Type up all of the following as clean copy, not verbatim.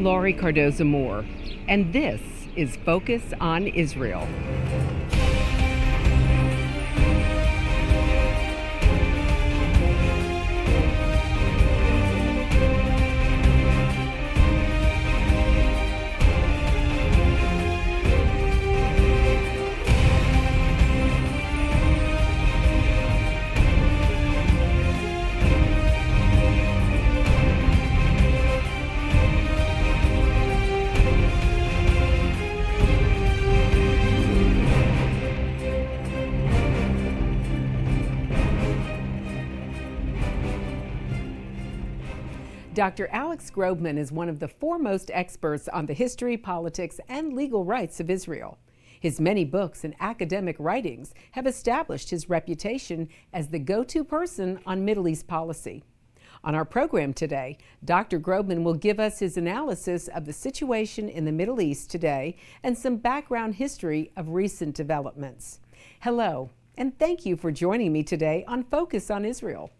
I'm Laurie Cardoza-Moore, and this is Focus on Israel. Dr. Alex Grobman is one of the foremost experts on the history, politics, and legal rights of Israel. His many books and academic writings have established his reputation as the go-to person on Middle East policy. On our program today, Dr. Grobman will give us his analysis of the situation in the Middle East today and some background history of recent developments. Hello, and thank you for joining me today on Focus on Israel.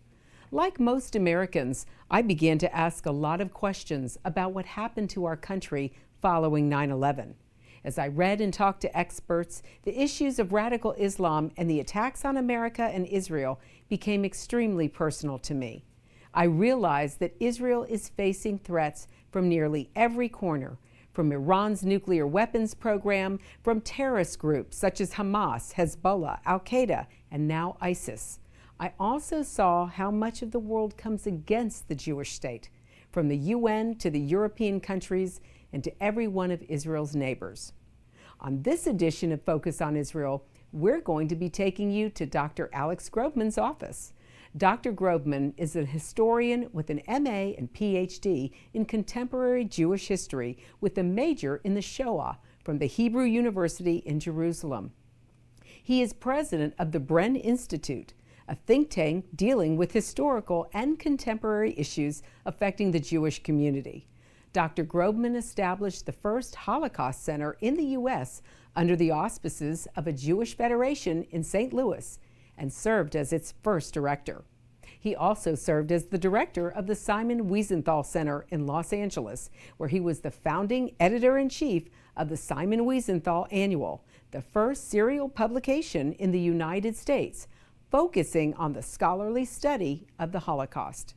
Like most Americans, I began to ask a lot of questions about what happened to our country following 9/11. As I read and talked to experts, the issues of radical Islam and the attacks on America and Israel became extremely personal to me. I realized that Israel is facing threats from nearly every corner, from Iran's nuclear weapons program, from terrorist groups such as Hamas, Hezbollah, Al-Qaeda, and now ISIS. I also saw how much of the world comes against the Jewish state, from the UN to the European countries and to every one of Israel's neighbors. On this edition of Focus on Israel, we're going to be taking you to Dr. Alex Grobman's office. Dr. Grobman is a historian with an MA and Ph.D. in contemporary Jewish history with a major in the Shoah from the Hebrew University in Jerusalem. He is president of the Bren Institute, a think tank dealing with historical and contemporary issues affecting the Jewish community. Dr. Grobman established the first Holocaust Center in the U.S. under the auspices of a Jewish federation in St. Louis and served as its first director. He also served as the director of the Simon Wiesenthal Center in Los Angeles, where he was the founding editor-in-chief of the Simon Wiesenthal Annual, the first serial publication in the United States, focusing on the scholarly study of the Holocaust.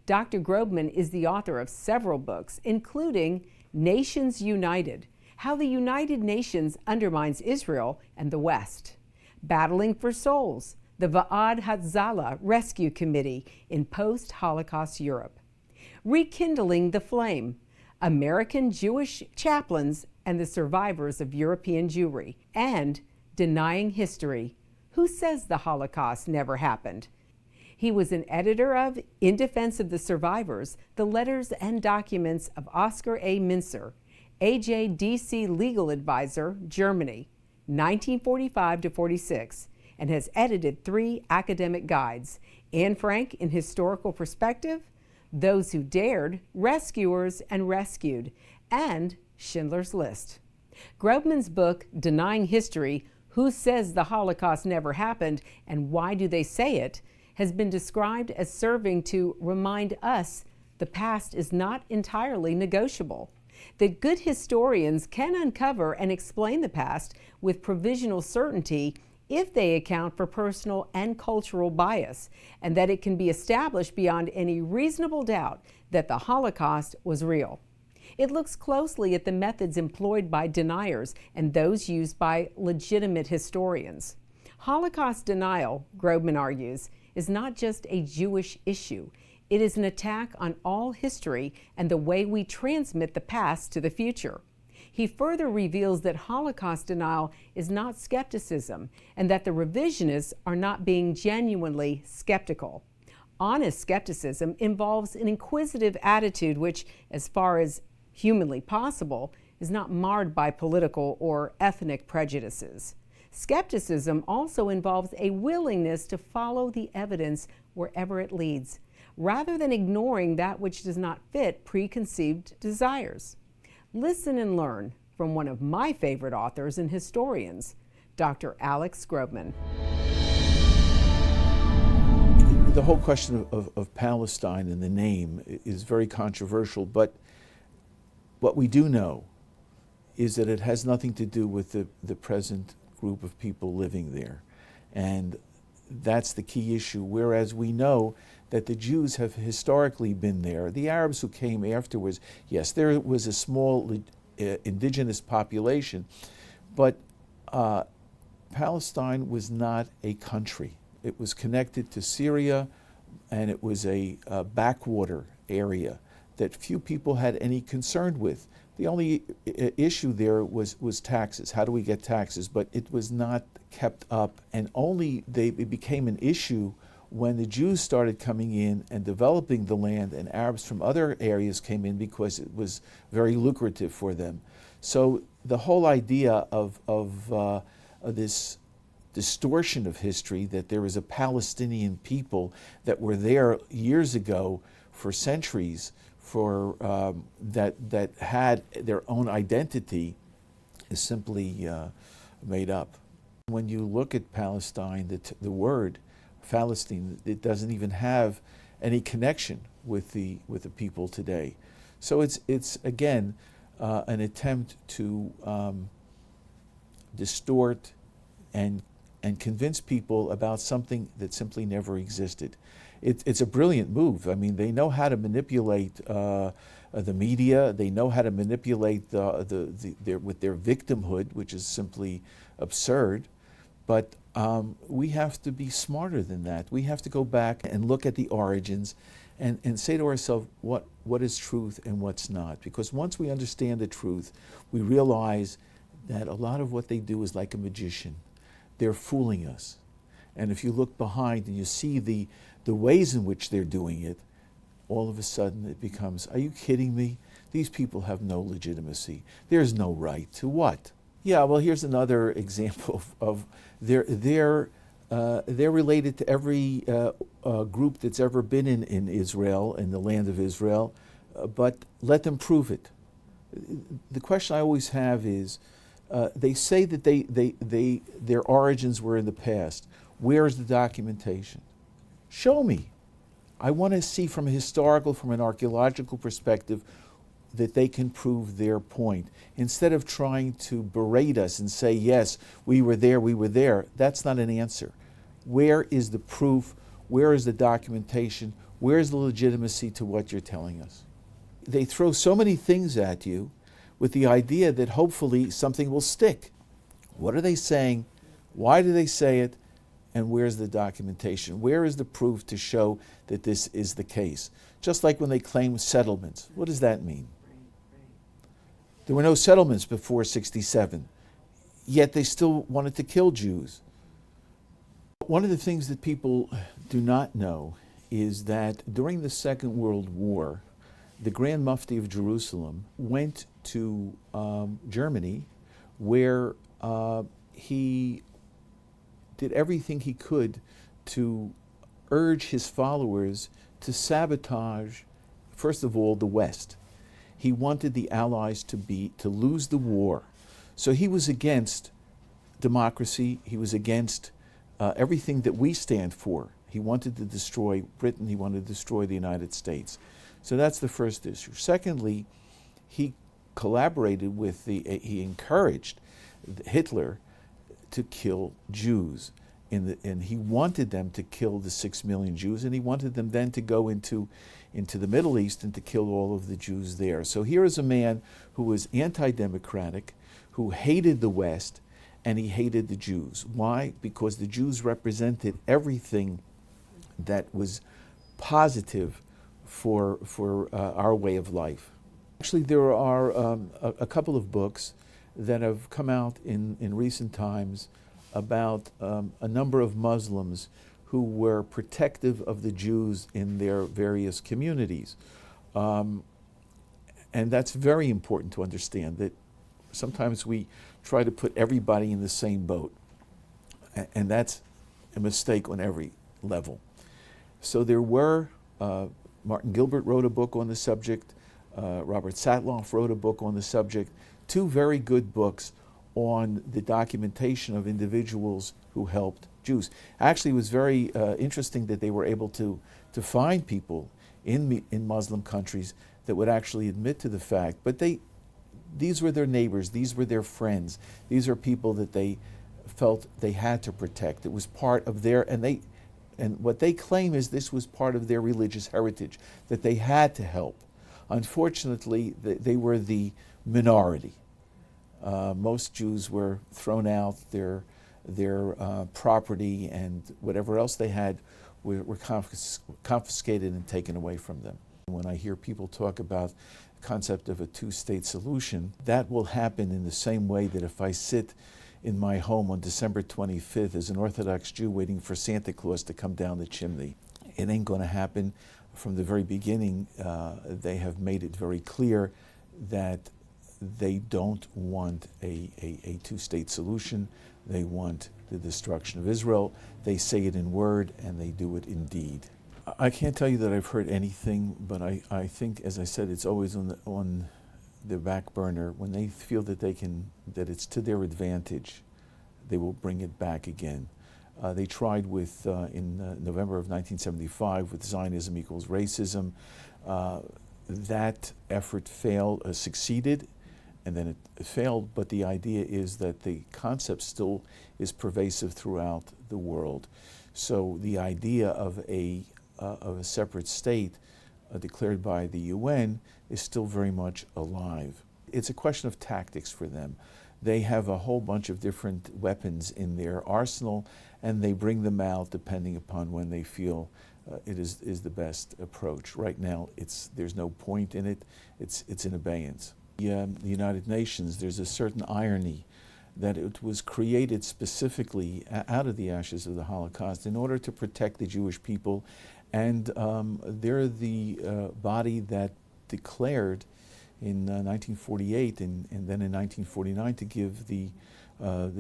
Dr. Grobman is the author of several books, including Nations United: How the United Nations Undermines Israel and the West, Battling for Souls: The Va'ad Hatzalah Rescue Committee in Post-Holocaust Europe, Rekindling the Flame: American Jewish Chaplains and the Survivors of European Jewry, and Denying History: Who Says the Holocaust Never Happened? He was an editor of In Defense of the Survivors, the letters and documents of Oscar A. Mincer, AJDC legal advisor, Germany, 1945 to 46, and has edited 3 academic guides: Anne Frank in Historical Perspective, Those Who Dared, Rescuers and Rescued, and Schindler's List. Grobman's book, Denying History: Who Says the Holocaust Never Happened and Why Do They Say It?, has been described as serving to remind us the past is not entirely negotiable, that good historians can uncover and explain the past with provisional certainty if they account for personal and cultural bias, and that it can be established beyond any reasonable doubt that the Holocaust was real. It looks closely at the methods employed by deniers and those used by legitimate historians. Holocaust denial, Grobman argues, is not just a Jewish issue. It is an attack on all history and the way we transmit the past to the future. He further reveals that Holocaust denial is not skepticism and that the revisionists are not being genuinely skeptical. Honest skepticism involves an inquisitive attitude which, as far as humanly possible, is not marred by political or ethnic prejudices. Skepticism also involves a willingness to follow the evidence wherever it leads, rather than ignoring that which does not fit preconceived desires. Listen and learn from one of my favorite authors and historians, Dr. Alex Grobman. The whole question of Palestine and the name is very controversial, but What we do know is that it has nothing to do with the present group of people living there. And that's the key issue, whereas we know that the Jews have historically been there. The Arabs who came afterwards, yes, there was a small indigenous population, but Palestine was not a country. It was connected to Syria, and it was a backwater area that few people had any concern with. The only issue there was taxes. How do we get taxes? But it was not kept up, and only it became an issue when the Jews started coming in and developing the land, and Arabs from other areas came in because it was very lucrative for them. So the whole idea of this distortion of history, that there was a Palestinian people that were there years ago for centuries, for that had their own identity, is simply made up. When you look at Palestine, the word Palestine, it doesn't even have any connection with the people today. So it's again an attempt to distort and convince people about something that simply never existed. It's a brilliant move. I mean, they know how to manipulate the media. They know how to manipulate with their victimhood, which is simply absurd. But we have to be smarter than that. We have to go back and look at the origins and say to ourselves what is truth and what's not. Because once we understand the truth, we realize that a lot of what they do is like a magician. They're fooling us. And if you look behind and you see the ways in which they're doing it, all of a sudden it becomes, are you kidding me? These people have no legitimacy. There's no right to what? Yeah, well, here's another example of they're related to every group that's ever been in Israel, in the land of Israel, but let them prove it. The question I always have is, they say that their origins were in the past. Where's the documentation? Show me. I want to see from an archaeological perspective, that they can prove their point. Instead of trying to berate us and say, yes, we were there, that's not an answer. Where is the proof? Where is the documentation? Where is the legitimacy to what you're telling us? They throw so many things at you with the idea that hopefully something will stick. What are they saying? Why do they say it? And where's the documentation? Where is the proof to show that this is the case? Just like when they claim settlements. What does that mean? There were no settlements before 1967, yet they still wanted to kill Jews. One of the things that people do not know is that during the Second World War, the Grand Mufti of Jerusalem went to Germany, where he did everything he could to urge his followers to sabotage, first of all, the West. He wanted the Allies to lose the war. So he was against democracy. He was against everything that we stand for. He wanted to destroy Britain. He wanted to destroy the United States. So that's the first issue. Secondly, he collaborated with he encouraged Hitler to kill Jews. And he wanted them to kill the 6 million Jews, and he wanted them then to go into the Middle East and to kill all of the Jews there. So here is a man who was anti-democratic, who hated the West, and he hated the Jews. Why? Because the Jews represented everything that was positive for our way of life. Actually, there are a couple of books that have come out in recent times about a number of Muslims who were protective of the Jews in their various communities. And that's very important to understand, that sometimes we try to put everybody in the same boat, and that's a mistake on every level. So there were, Martin Gilbert wrote a book on the subject, Robert Satloff wrote a book on the subject, two very good books on the documentation of individuals who helped Jews. Actually, it was very interesting that they were able to find people in Muslim countries that would actually admit to the fact, but they these were their neighbors, these were their friends, these are people that they felt they had to protect. It was part of their, and what they claim is this was part of their religious heritage, that they had to help. Unfortunately, they were the minority. Most Jews were thrown out, their property and whatever else they had were confiscated and taken away from them. When I hear people talk about the concept of a two-state solution, that will happen in the same way that if I sit in my home on December 25th as an Orthodox Jew waiting for Santa Claus to come down the chimney. It ain't going to happen. From the very beginning, they have made it very clear that they don't want a two-state solution. They want the destruction of Israel. They say it in word and they do it in deed. I can't tell you that I've heard anything, but I think, as I said, it's always on the back burner. When they feel that that it's to their advantage, they will bring it back again. They tried with, in November of 1975 with Zionism equals racism. That effort succeeded, and then it failed, but the idea is that the concept still is pervasive throughout the world. So the idea of a separate state declared by the UN is still very much alive. It's a question of tactics for them. They have a whole bunch of different weapons in their arsenal, and they bring them out depending upon when they feel it is the best approach. Right now, there's no point in it. It's in abeyance. The United Nations, there's a certain irony that it was created specifically out of the ashes of the Holocaust in order to protect the Jewish people, and they're the body that declared in 1948 and then in 1949 to give the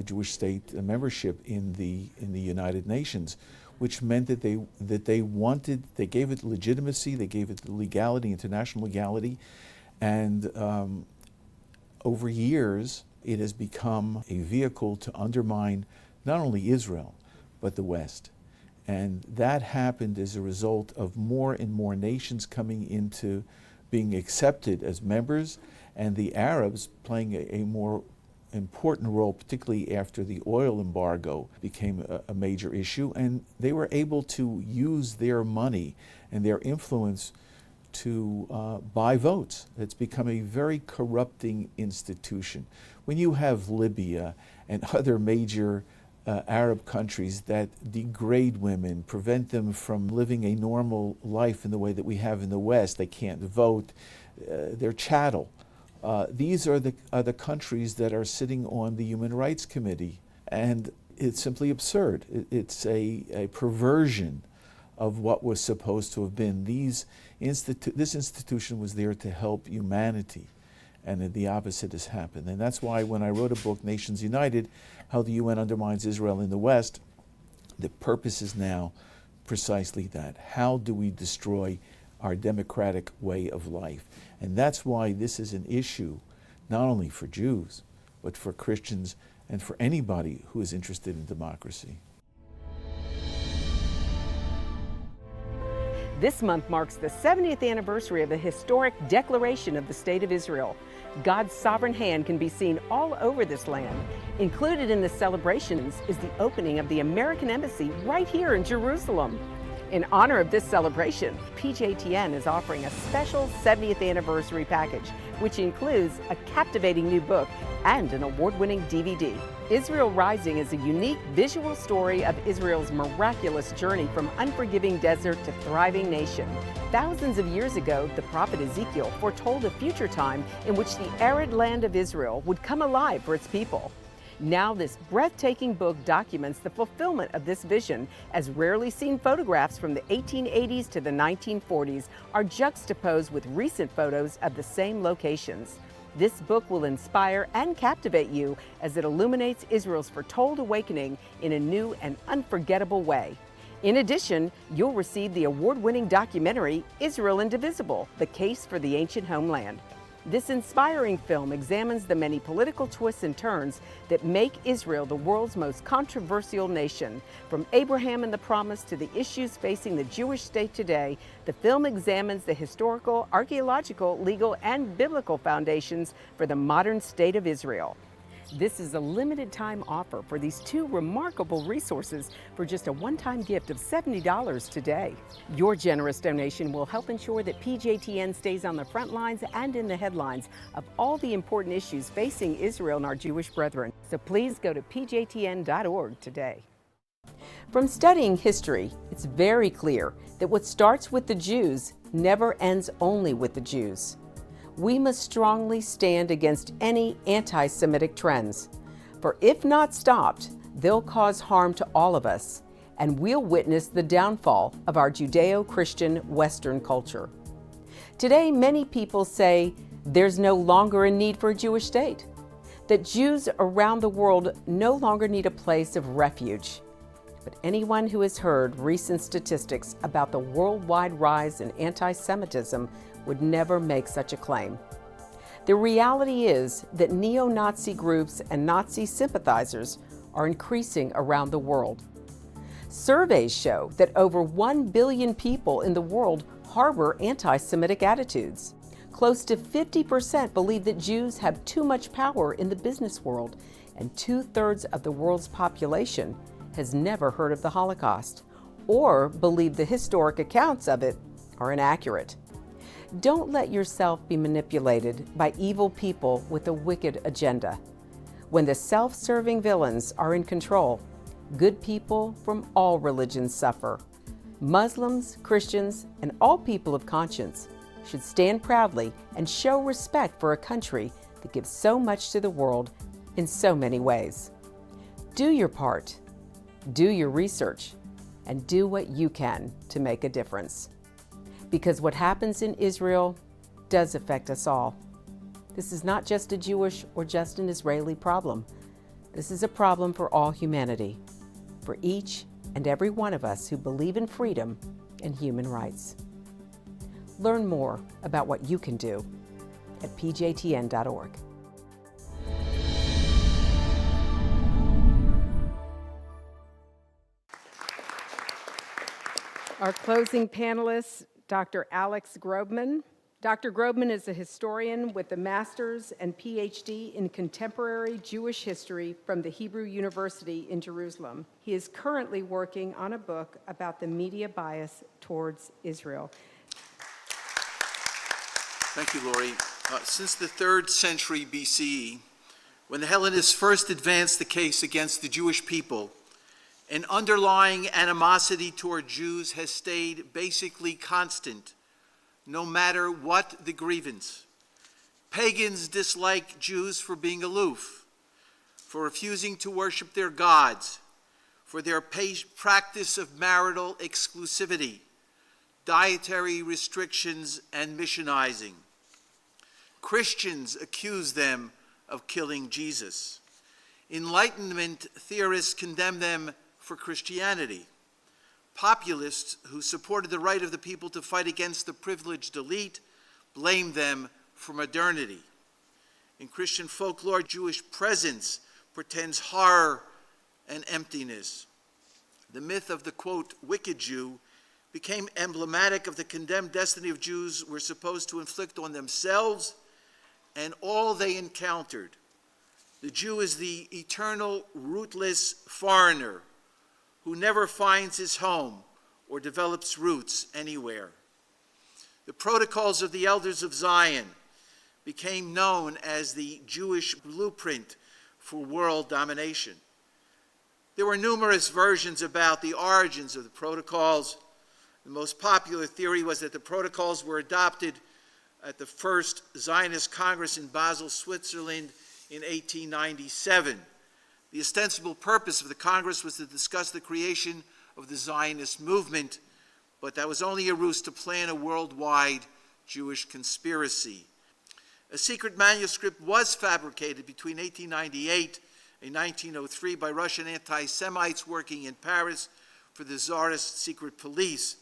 Jewish state membership in the United Nations, which meant that they gave it legitimacy, they gave it legality, international legality, and over years it has become a vehicle to undermine not only Israel but the West. And that happened as a result of more and more nations coming into being accepted as members, and the Arabs playing a more important role, particularly after the oil embargo became a major issue, and they were able to use their money and their influence to buy votes. It's become a very corrupting institution. When you have Libya and other major Arab countries that degrade women, prevent them from living a normal life in the way that we have in the West, they can't vote, they're chattel. These are the countries that are sitting on the Human Rights Committee, and it's simply absurd. It's a perversion of what was supposed to have been. This institution was there to help humanity, and the opposite has happened. And that's why when I wrote a book, Nations United, How the UN Undermines Israel in the West, the purpose is now precisely that. How do we destroy our democratic way of life? And that's why this is an issue not only for Jews, but for Christians and for anybody who is interested in democracy. This month marks the 70th anniversary of the historic Declaration of the State of Israel. God's sovereign hand can be seen all over this land. Included in the celebrations is the opening of the American Embassy right here in Jerusalem. In honor of this celebration, PJTN is offering a special 70th anniversary package, which includes a captivating new book and an award-winning DVD. Israel Rising is a unique visual story of Israel's miraculous journey from unforgiving desert to thriving nation. Thousands of years ago, the prophet Ezekiel foretold a future time in which the arid land of Israel would come alive for its people. Now this breathtaking book documents the fulfillment of this vision, as rarely seen photographs from the 1880s to the 1940s are juxtaposed with recent photos of the same locations. This book will inspire and captivate you as it illuminates Israel's foretold awakening in a new and unforgettable way. In addition, you'll receive the award-winning documentary, Israel Indivisible, The Case for the Ancient Homeland. This inspiring film examines the many political twists and turns that make Israel the world's most controversial nation. From Abraham and the Promise to the issues facing the Jewish state today, the film examines the historical, archaeological, legal, and biblical foundations for the modern state of Israel. This is a limited time offer for these two remarkable resources for just a one-time gift of $70 today. Your generous donation will help ensure that PJTN stays on the front lines and in the headlines of all the important issues facing Israel and our Jewish brethren. So please go to pjtn.org today. From studying history, it's very clear that what starts with the Jews never ends only with the Jews. We must strongly stand against any anti-Semitic trends, for if not stopped, they'll cause harm to all of us, and we'll witness the downfall of our Judeo-Christian Western culture. Today, many people say there's no longer a need for a Jewish state, that Jews around the world no longer need a place of refuge. But anyone who has heard recent statistics about the worldwide rise in anti-Semitism would never make such a claim. The reality is that neo-Nazi groups and Nazi sympathizers are increasing around the world. Surveys show that over 1 billion people in the world harbor anti-Semitic attitudes. Close to 50% believe that Jews have too much power in the business world, and 2/3 of the world's population has never heard of the Holocaust or believe the historic accounts of it are inaccurate. Don't let yourself be manipulated by evil people with a wicked agenda. When the self-serving villains are in control, good people from all religions suffer. Muslims, Christians, and all people of conscience should stand proudly and show respect for a country that gives so much to the world in so many ways. Do your part, do your research, and do what you can to make a difference. Because what happens in Israel does affect us all. This is not just a Jewish or just an Israeli problem. This is a problem for all humanity, for each and every one of us who believe in freedom and human rights. Learn more about what you can do at pjtn.org. Our closing panelist, Dr. Alex Grobman. Dr. Grobman is a historian with a master's and PhD in contemporary Jewish history from the Hebrew University in Jerusalem. He is currently working on a book about the media bias towards Israel. Thank you, Lori. Since the 3rd century BCE, when the Hellenists first advanced the case against the Jewish people, an underlying animosity toward Jews has stayed basically constant, no matter what the grievance. Pagans dislike Jews for being aloof, for refusing to worship their gods, for their practice of marital exclusivity, dietary restrictions, and missionizing. Christians accuse them of killing Jesus. Enlightenment theorists condemn them for Christianity. Populists who supported the right of the people to fight against the privileged elite blame them for modernity. In Christian folklore, Jewish presence portends horror and emptiness. The myth of the, quote, wicked Jew became emblematic of the condemned destiny of Jews were supposed to inflict on themselves and all they encountered. The Jew is the eternal, rootless foreigner who never finds his home or develops roots anywhere. The protocols of the elders of Zion became known as the Jewish blueprint for world domination. There were numerous versions about the origins of the protocols. The most popular theory was that the protocols were adopted at the first Zionist Congress in Basel, Switzerland in 1897. The ostensible purpose of the Congress was to discuss the creation of the Zionist movement, but that was only a ruse to plan a worldwide Jewish conspiracy. A secret manuscript was fabricated between 1898 and 1903 by Russian anti-Semites working in Paris for the Tsarist secret police,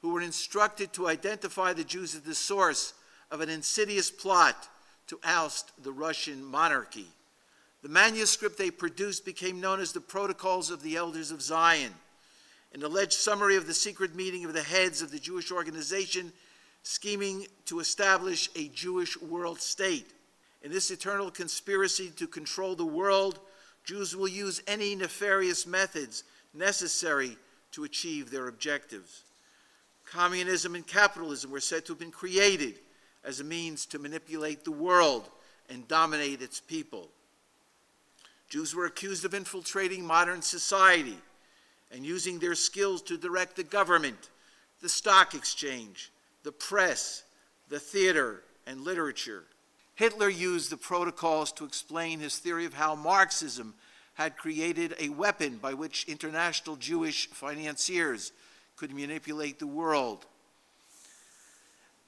who were instructed to identify the Jews as the source of an insidious plot to oust the Russian monarchy. The manuscript they produced became known as the Protocols of the Elders of Zion, an alleged summary of the secret meeting of the heads of the Jewish organization scheming to establish a Jewish world state. In this eternal conspiracy to control the world, Jews will use any nefarious methods necessary to achieve their objectives. Communism and capitalism were said to have been created as a means to manipulate the world and dominate its people. Jews were accused of infiltrating modern society and using their skills to direct the government, the stock exchange, the press, the theater, and literature. Hitler used the protocols to explain his theory of how Marxism had created a weapon by which international Jewish financiers could manipulate the world.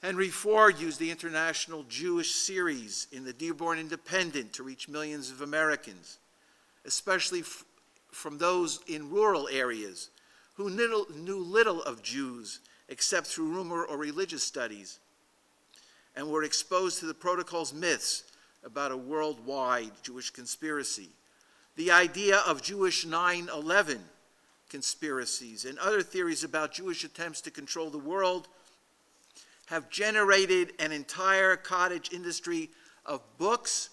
Henry Ford used the International Jewish Series in the Dearborn Independent to reach millions of Americans, especially from those in rural areas who knew little of Jews except through rumor or religious studies, and were exposed to the protocol's myths about a worldwide Jewish conspiracy. The idea of Jewish 9/11 conspiracies and other theories about Jewish attempts to control the world have generated an entire cottage industry of books,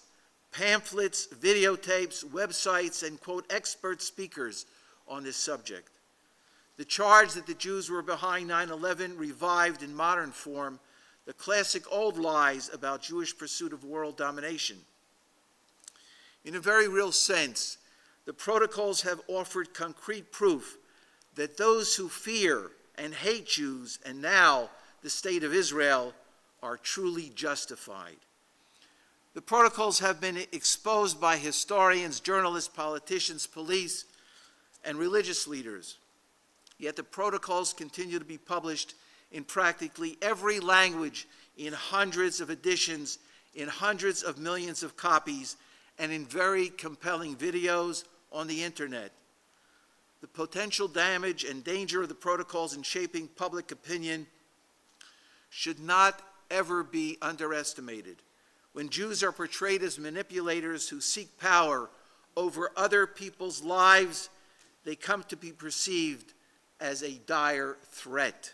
pamphlets, videotapes, websites, and, quote, expert speakers on this subject. The charge that the Jews were behind 9/11 revived in modern form the classic old lies about Jewish pursuit of world domination. In a very real sense, the protocols have offered concrete proof that those who fear and hate Jews, and now the state of Israel, are truly justified. The protocols have been exposed by historians, journalists, politicians, police, and religious leaders. Yet the protocols continue to be published in practically every language, in hundreds of editions, in hundreds of millions of copies, and in very compelling videos on the internet. The potential damage and danger of the protocols in shaping public opinion should not ever be underestimated. When Jews are portrayed as manipulators who seek power over other people's lives, they come to be perceived as a dire threat.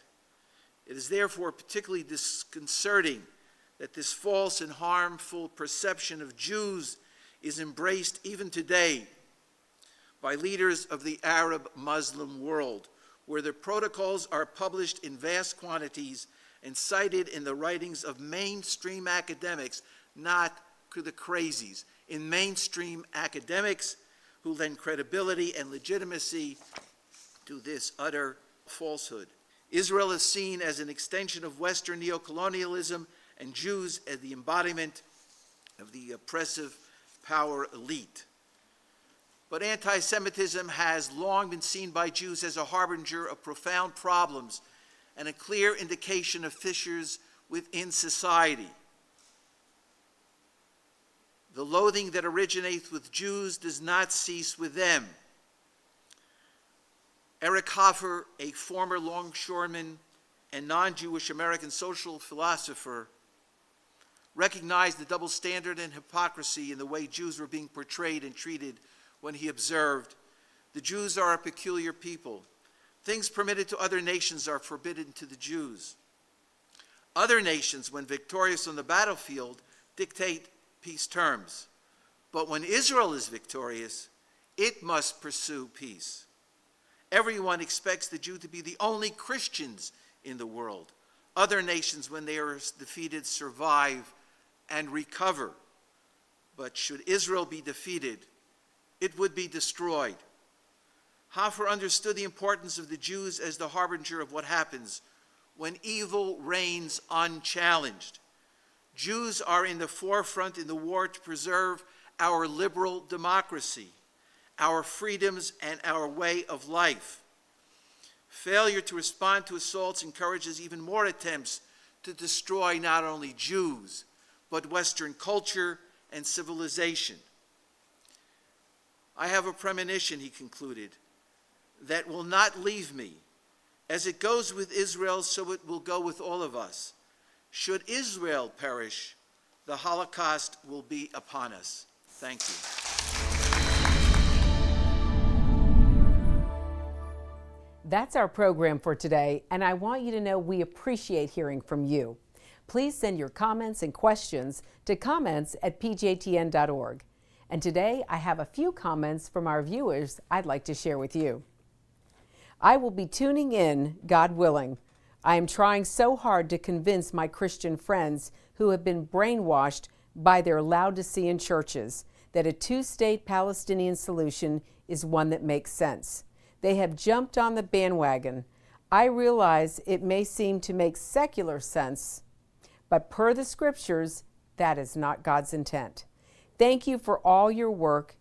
It is therefore particularly disconcerting that this false and harmful perception of Jews is embraced even today by leaders of the Arab Muslim world, where the protocols are published in vast quantities and cited in the writings of mainstream academics, not the crazies, in mainstream academics who lend credibility and legitimacy to this utter falsehood. Israel is seen as an extension of Western neocolonialism, and Jews as the embodiment of the oppressive power elite. But anti-Semitism has long been seen by Jews as a harbinger of profound problems and a clear indication of fissures within society. The loathing that originates with Jews does not cease with them. Eric Hoffer, a former longshoreman and non-Jewish American social philosopher, recognized the double standard and hypocrisy in the way Jews were being portrayed and treated when he observed, "The Jews are a peculiar people. Things permitted to other nations are forbidden to the Jews. Other nations, when victorious on the battlefield, dictate peace terms. But when Israel is victorious, it must pursue peace. Everyone expects the Jew to be the only Christians in the world. Other nations, when they are defeated, survive and recover. But should Israel be defeated, it would be destroyed." Hoffer understood the importance of the Jews as the harbinger of what happens when evil reigns unchallenged. Jews are in the forefront in the war to preserve our liberal democracy, our freedoms, and our way of life. Failure to respond to assaults encourages even more attempts to destroy not only Jews, but Western culture and civilization. "I have a premonition," he concluded, "that will not leave me. As it goes with Israel, so it will go with all of us. Should Israel perish, the Holocaust will be upon us. Thank you. That's our program for today, and I want you to know we appreciate hearing from you. Please send your comments and questions to comments@pjtn.org. And today I have a few comments from our viewers I'd like to share with you. I will be tuning in, God willing. I am trying so hard to convince my Christian friends who have been brainwashed by their Laodicean churches that a two-state Palestinian solution is one that makes sense. They have jumped on the bandwagon. I realize it may seem to make secular sense, but per the scriptures, that is not God's intent. Thank you for all your work,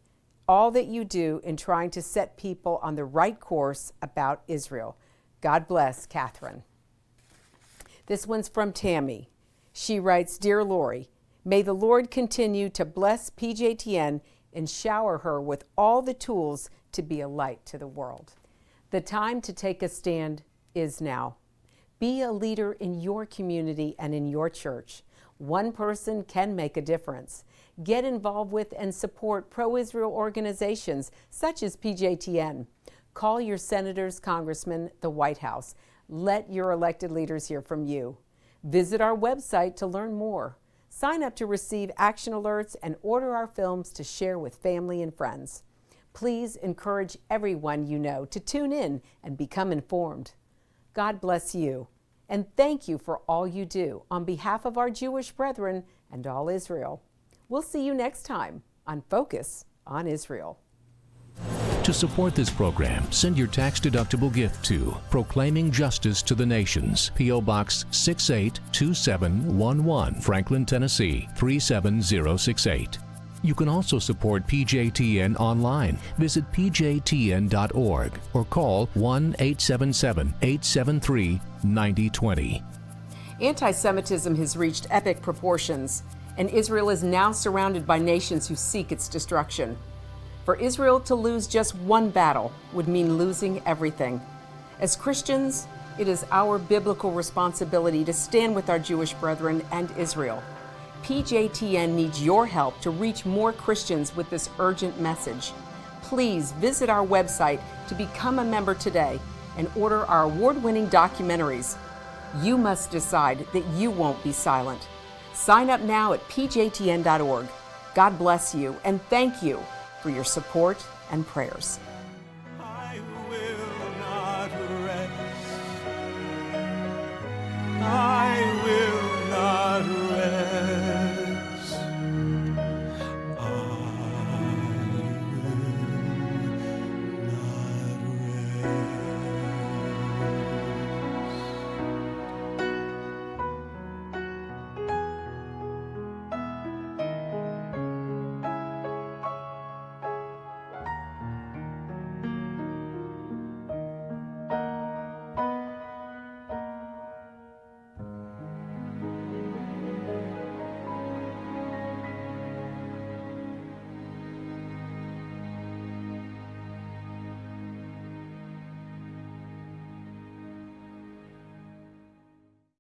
all that you do in trying to set people on the right course about Israel. God bless, Catherine. This one's from Tammy. She writes, Dear Lori, may the Lord continue to bless PJTN and shower her with all the tools to be a light to the world. The time to take a stand is now. Be a leader in your community and in your church. One person can make a difference. Get involved with and support pro-Israel organizations such as PJTN. Call your senators, congressmen, the White House. Let your elected leaders hear from you. Visit our website to learn more. Sign up to receive action alerts and order our films to share with family and friends. Please encourage everyone you know to tune in and become informed. God bless you, and thank you for all you do on behalf of our Jewish brethren and all Israel. We'll see you next time on Focus on Israel. To support this program, send your tax-deductible gift to Proclaiming Justice to the Nations, P.O. Box 682711, Franklin, Tennessee 37068. You can also support PJTN online. Visit pjtn.org or call 1-877-873-9020. Anti-Semitism has reached epic proportions, and Israel is now surrounded by nations who seek its destruction. For Israel to lose just one battle would mean losing everything. As Christians, it is our biblical responsibility to stand with our Jewish brethren and Israel. PJTN needs your help to reach more Christians with this urgent message. Please visit our website to become a member today and order our award-winning documentaries. You must decide that you won't be silent. Sign up now at pjtn.org. God bless you and thank you for your support and prayers.